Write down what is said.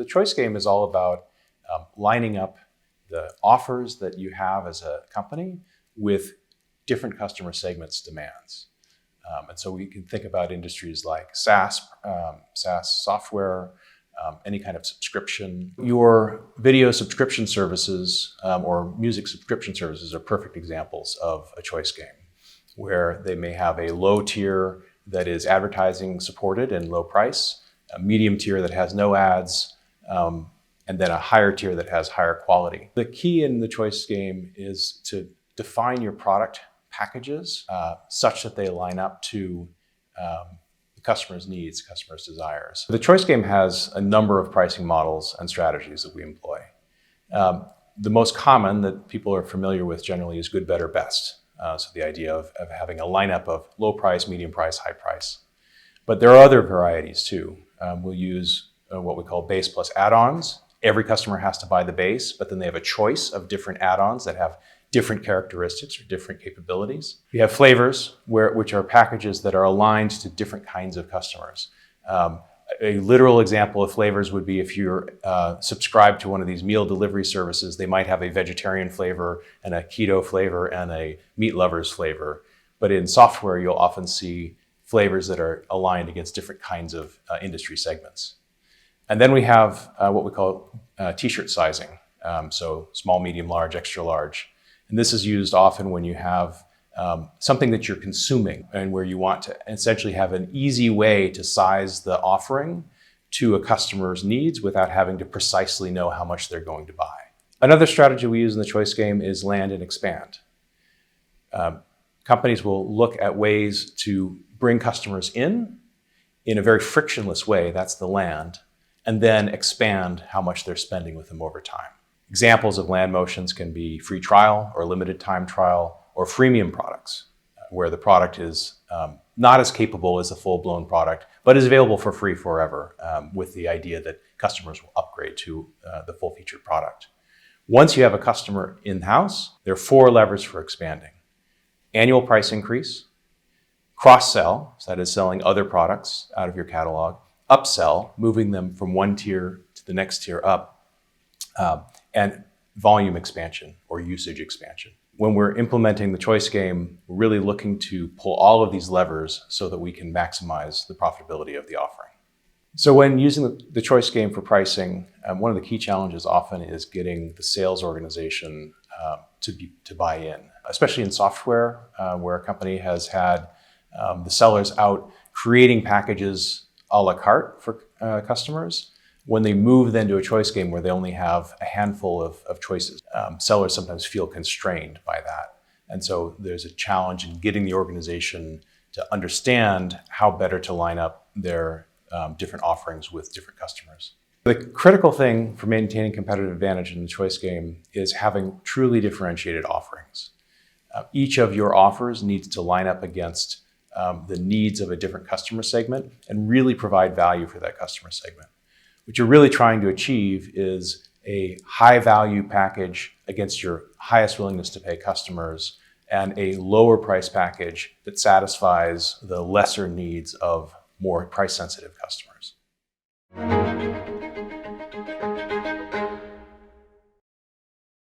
choice game is all about lining up the offers that you have as a company with different customer segments' demands. And so we can think about industries like SaaS software, any kind of subscription. Your video subscription services or music subscription services are perfect examples of a choice game, where they may have a low tier that is advertising supported and low price, a medium tier that has no ads, and then a higher tier that has higher quality. The key in the choice game is to define your product packages such that they line up to the customer's needs, customer's desires. The choice game has a number of pricing models and strategies that we employ. The most common that people are familiar with generally is good, better, best. So the idea of having a lineup of low price, medium price, high price. But there are other varieties too. We'll use what we call base plus add-ons. Every customer has to buy the base, but then they have a choice of different add-ons that have different characteristics or different capabilities. We have flavors, which are packages that are aligned to different kinds of customers. A literal example of flavors would be if you're subscribed to one of these meal delivery services, they might have a vegetarian flavor and a keto flavor and a meat lovers flavor. But in software, you'll often see flavors that are aligned against different kinds of industry segments. And then we have what we call t-shirt sizing. So small, medium, large, extra large. And this is used often when you have something that you're consuming and where you want to essentially have an easy way to size the offering to a customer's needs without having to precisely know how much they're going to buy. Another strategy we use in the choice game is land and expand. Companies will look at ways to bring customers in a very frictionless way, that's the land, and then expand how much they're spending with them over time. Examples of land motions can be free trial or limited time trial or freemium products, where the product is not as capable as a full-blown product, but is available for free forever with the idea that customers will upgrade to the full-featured product. Once you have a customer in-house, there are 4 levers for expanding. Annual price increase, cross-sell, so that is selling other products out of your catalog, upsell, moving them from one tier to the next tier up, and volume expansion or usage expansion. When we're implementing the choice game, we're really looking to pull all of these levers so that we can maximize the profitability of the offering. So when using the choice game for pricing, one of the key challenges often is getting the sales organization to buy in, especially in software, where a company has had the sellers out creating packages a la carte for customers. When they move then to a choice game where they only have a handful of choices, sellers sometimes feel constrained by that. And so there's a challenge in getting the organization to understand how better to line up their different offerings with different customers. The critical thing for maintaining competitive advantage in the choice game is having truly differentiated offerings. Each of your offers needs to line up against the needs of a different customer segment and really provide value for that customer segment. What you're really trying to achieve is a high value package against your highest willingness to pay customers and a lower price package that satisfies the lesser needs of more price sensitive customers.